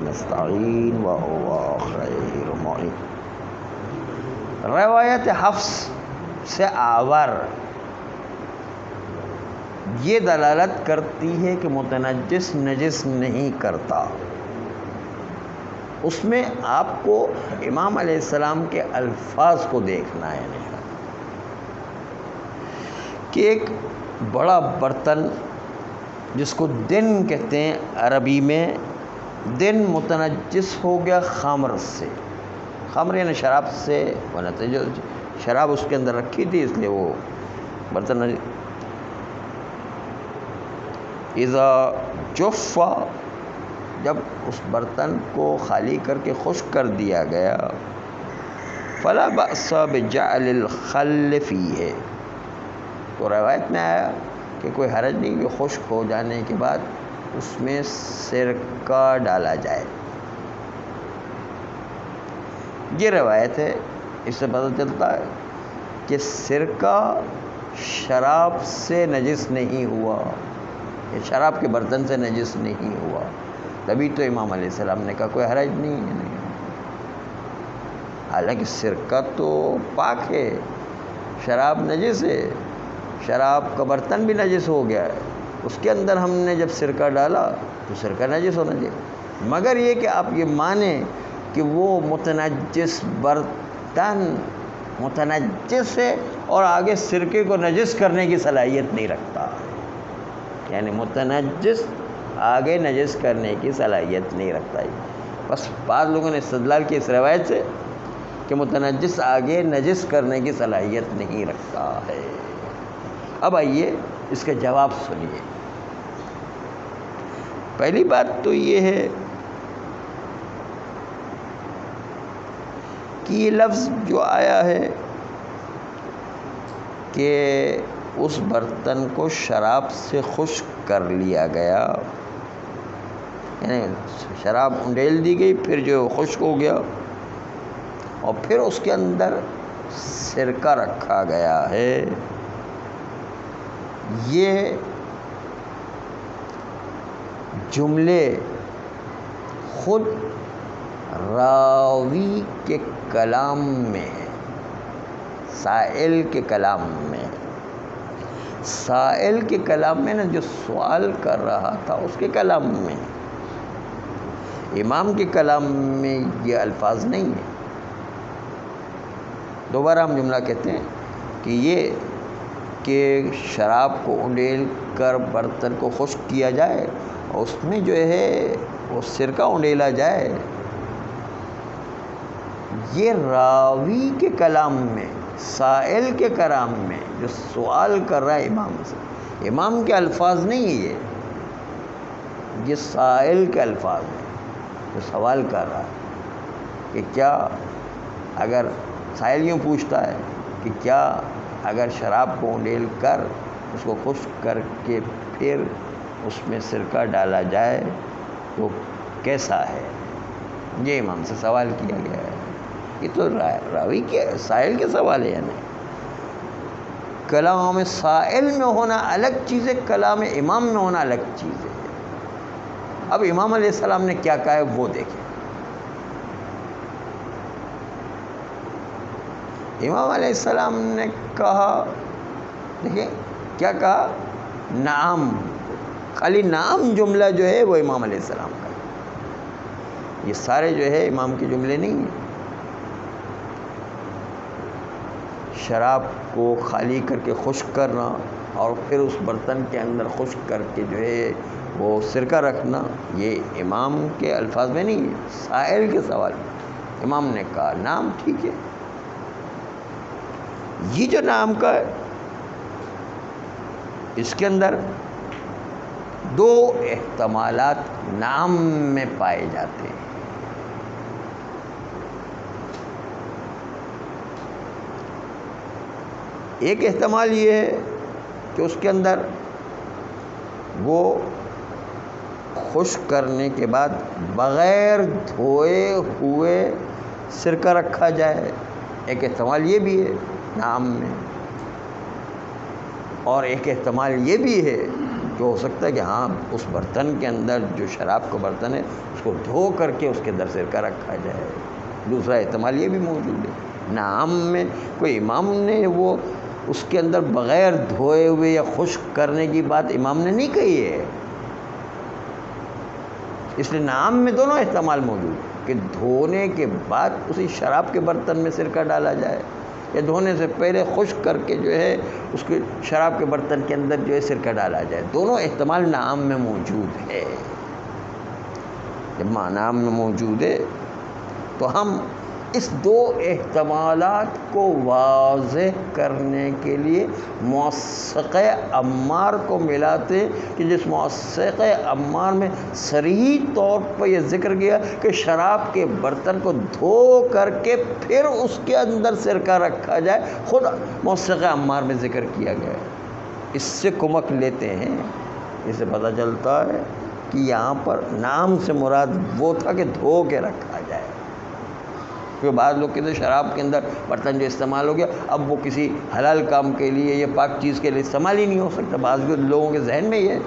نستعین وهو خیر معین۔ روایت حفص سے آور یہ دلالت کرتی ہے کہ متنجس نجس نہیں کرتا۔ اس میں آپ کو امام علیہ السلام کے الفاظ کو دیکھنا ہے کہ ایک بڑا برتن جس کو دن کہتے ہیں عربی میں، دن متنجس ہو گیا خمر سے، خمر یعنی شراب سے ہونا تھا، جو شراب اس کے اندر رکھی تھی اس لیے وہ برتن اذا جف، جب اس برتن کو خالی کر کے خشک کر دیا گیا، فلا بأس بجعل الخل فیہ، تو روایت میں آیا کہ کوئی حرج نہیں کہ خشک ہو جانے کے بعد اس میں سرکہ ڈالا جائے۔ یہ روایت ہے، اس سے پتہ چلتا ہے کہ سرکہ شراب سے نجس نہیں ہوا، یہ شراب کے برتن سے نجس نہیں ہوا، تبھی تو امام علیہ السلام نے کہا کوئی حرج نہیں ہے۔ حالانکہ سرکہ تو پاک ہے، شراب نجس ہے، شراب کا برتن بھی نجس ہو گیا ہے، اس کے اندر ہم نے جب سرکہ ڈالا تو سرکہ نجس ہونا چاہیے، مگر یہ کہ آپ یہ مانیں کہ وہ متنجس برتن متنجس ہے اور آگے سرکے کو نجس کرنے کی صلاحیت نہیں رکھتا، یعنی متنجس آگے نجس کرنے کی صلاحیت نہیں رکھتا ہے۔ بس بعض لوگوں نے استدلال کی اس روایت سے کہ متنجس آگے نجس کرنے کی صلاحیت نہیں رکھتا ہے۔ اب آئیے اس کا جواب سنیے۔ پہلی بات تو یہ ہے کہ یہ لفظ جو آیا ہے کہ اس برتن کو شراب سے خشک کر لیا گیا، یعنی شراب انڈیل دی گئی، پھر جو خشک ہو گیا اور پھر اس کے اندر سرکہ رکھا گیا ہے، یہ جملے خود راوی کے کلام میں ہے، سائل کے کلام میں، سائل کے کلام میں نا، جو سوال کر رہا تھا اس کے کلام میں، امام کے کلام میں یہ الفاظ نہیں ہیں۔ دوبارہ ہم جملہ کہتے ہیں کہ یہ کہ شراب کو انڈیل کر برتن کو خشک کیا جائے اور اس میں جو ہے وہ سرکہ انڈیلا جائے، یہ راوی کے کلام میں، سائل کے کلام میں، جو سوال کر رہا ہے امام سے، امام کے الفاظ نہیں ہیں یہ سائل کے الفاظ ہیں، جو سوال کر رہا ہے کہ کیا اگر سائل یوں پوچھتا ہے کہ کیا اگر شراب کو انڈیل کر اس کو خشک کر کے پھر اس میں سرکہ ڈالا جائے تو کیسا ہے، یہ امام سے سوال کیا گیا ہے۔ یہ تو راوی کے سائل کے سوال ہے، یعنی کلام سائل میں ہونا الگ چیز ہے، کلام امام میں ہونا الگ چیز ہے۔ اب امام علیہ السلام نے کیا کہا ہے وہ دیکھیں۔ امام علیہ السلام نے کہا، دیکھیں کیا کہا، نعم، خالی نعم جملہ جو ہے وہ امام علیہ السلام کا ہے، یہ سارے جو ہے امام کے جملے نہیں ہیں۔ شراب کو خالی کر کے خشک کرنا اور پھر اس برتن کے اندر خشک کر کے جو ہے وہ سرکہ رکھنا، یہ امام کے الفاظ میں نہیں ہے، سائل کے سوال میں امام نے کہا نعم، ٹھیک ہے۔ یہ جو نام کا ہے اس کے اندر دو احتمالات نام میں پائے جاتے ہیں۔ ایک احتمال یہ ہے کہ اس کے اندر وہ خشک کرنے کے بعد بغیر دھوئے ہوئے سرکہ رکھا جائے، ایک احتمال یہ بھی ہے نام میں، اور ایک احتمال یہ بھی ہے جو ہو سکتا ہے کہ ہاں اس برتن کے اندر جو شراب کا برتن ہے اس کو دھو کر کے اس کے اندر سرکہ رکھا جائے. دوسرا احتمال یہ بھی موجود ہے. نعام میں کوئی امام نے وہ اس کے اندر بغیر دھوئے ہوئے یا خشک کرنے کی بات امام نے نہیں کہی ہے. اس لیے نعام میں دونوں احتمال موجود ہیں کہ دھونے کے بعد اسی شراب کے برتن میں سرکہ ڈالا جائے یا دھونے سے پہلے خشک کر کے جو ہے اس کے شراب کے برتن کے اندر جو ہے سرکہ ڈالا جائے. دونوں احتمال نعام میں موجود ہے. جب نعام میں موجود ہے تو ہم اس دو احتمالات کو واضح کرنے کے لیے موثق عمار کو ملاتے کہ جس موثق عمار میں صریح طور پر یہ ذکر کیا کہ شراب کے برتن کو دھو کر کے پھر اس کے اندر سرکہ رکھا جائے. خود موثق عمار میں ذکر کیا گیا ہے. اس سے کمک لیتے ہیں. اس سے پتہ چلتا ہے کہ یہاں پر نام سے مراد وہ تھا کہ دھو کے رکھا جائے. کیونکہ بعض لوگ کہتے ہیں شراب کے اندر برتن جو استعمال ہو گیا اب وہ کسی حلال کام کے لیے یا پاک چیز کے لیے استعمال ہی نہیں ہو سکتا. بعض لوگوں کے ذہن میں یہ ہے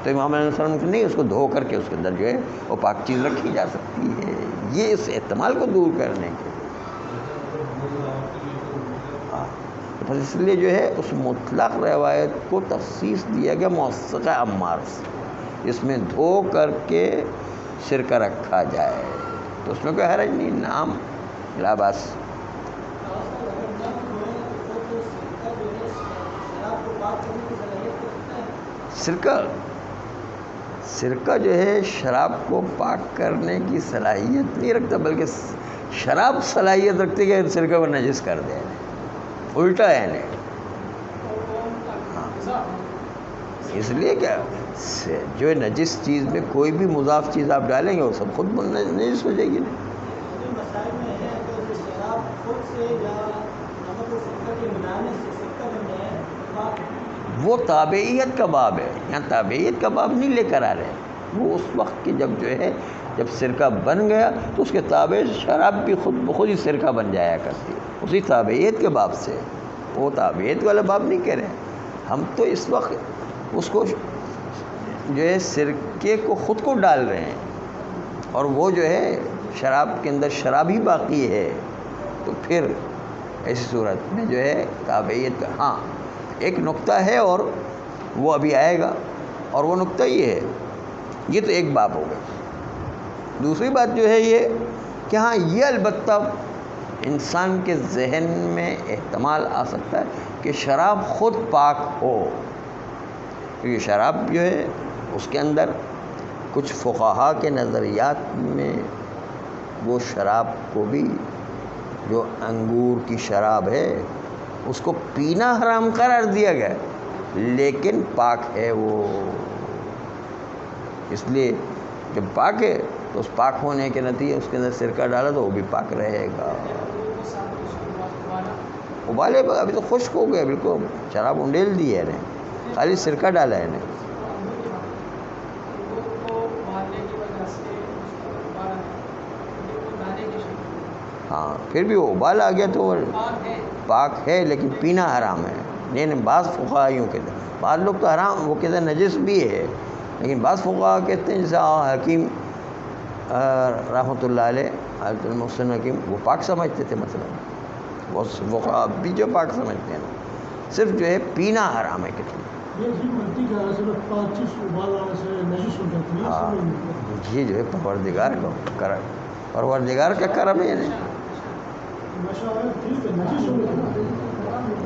تو امام علیہ السلام کہ نہیں، اس کو دھو کر کے اس کے اندر جو ہے وہ پاک چیز رکھی جا سکتی ہے. یہ اس احتمال کو دور کرنے کے بس اس لیے جو ہے اس مطلق روایت کو تخصیص دیا گیا موثق عمار سے، اس میں دھو کر کے سرکہ رکھا جائے. تو اس میں کوئی حرج نہیں. نام لا باس. سرکہ جو ہے شراب کو پاک کرنے کی صلاحیت نہیں رکھتا، بلکہ شراب صلاحیت رکھتی کہ سرکہ کو نجس کر دے. الٹا ہے نہیں. اس لیے کیا جو نجس چیز میں کوئی بھی مضاف چیز آپ ڈالیں گے وہ سب خود نجس ہو جائے گی. وہ تابعیت کا باب ہے. یہاں تابعیت کا باب نہیں لے کر آ رہے. وہ اس وقت کی جب سرکہ بن گیا تو اس کے تابع شراب بھی خود بخود ہی سرکہ بن جایا کرتی ہے. اسی تابعیت کے باب سے. وہ تابعیت والا باب نہیں کہہ رہے ہیں ہم. تو اس وقت اس کو جو ہے سرکے کو خود کو ڈال رہے ہیں اور وہ جو ہے شراب کے اندر شراب ہی باقی ہے. تو پھر ایسی صورت میں جو ہے تابعیت کا ہاں ایک نقطہ ہے اور وہ ابھی آئے گا. اور وہ نقطہ یہ ہے، یہ تو ایک باب ہو گیا. دوسری بات جو ہے یہ کہ ہاں یہ البتہ انسان کے ذہن میں احتمال آ سکتا ہے کہ شراب خود پاک ہو. کیونکہ شراب جو ہے اس کے اندر کچھ فقہا کے نظریات میں وہ شراب کو بھی جو انگور کی شراب ہے اس کو پینا حرام قرار دیا گیا لیکن پاک ہے وہ. اس لیے جب پاک ہے تو اس پاک ہونے کے نتیجے اس کے اندر سرکہ ڈالا تو وہ بھی پاک رہے گا. ابالے ابھی تو خشک ہو گیا بالکل. شراب انڈیل دی ہے خالی سرکہ ڈالا ہے نے. ہاں پھر بھی وہ ابال آ گیا تو پاک ہے لیکن پینا حرام ہے. نہیں بعض فقہا یوں کہتے ہیں. بعض لوگ تو حرام وہ کہتے ہیں نجس بھی ہے لیکن بعض فقہا کہتے ہیں جیسے حکیم رحمۃ اللہ علیہ حضرت المحسن حکیم وہ پاک سمجھتے تھے. مثلا وہ فقہا بھی جو پاک سمجھتے ہیں صرف جو ہے پینا حرام ہے. کتنے ہاں یہ جو ہے پروردگار کا کرم ہے. یعنی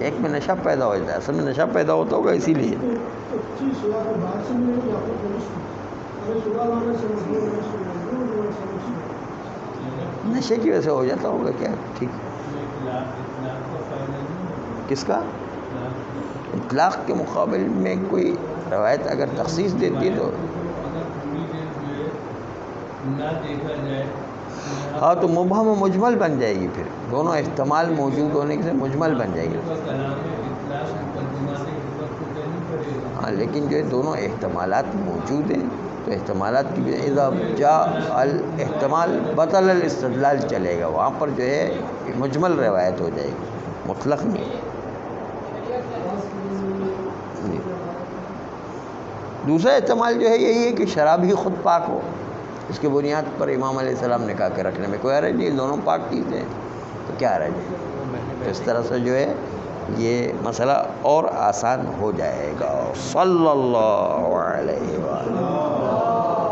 ایک میں نشہ پیدا ہو جاتا ہے. اصل میں نشہ پیدا ہوتا ہوگا اسی لیے. نشے کی وجہ سے ہو جاتا ہوگا کیا. ٹھیک کس کا اطلاق کے مقابل میں کوئی روایت اگر تخصیص دیتی ہے تو ہاں تو مبہم و مجمل بن جائے گی. پھر دونوں احتمال موجود ہونے سے مجمل بن جائے گی. ہاں لیکن جو ہے دونوں احتمالات موجود ہیں تو احتمالات کی اذا جاء الاحتمال بطل الاستدلال چلے گا. وہاں پر جو ہے مجمل روایت ہو جائے گی مطلق نہیں. دوسرا احتمال جو ہے یہی ہے کہ شراب ہی خود پاک ہو، اس کے بنیاد پر امام علیہ السلام نے کہا کہ رکھنے میں کوئی حرج نہیں، دونوں پاک چیزیں ہیں تو کیا حرج ہے؟ تو اس طرح سے جو ہے یہ مسئلہ اور آسان ہو جائے گا۔ صلی اللہ علیہ وآلہ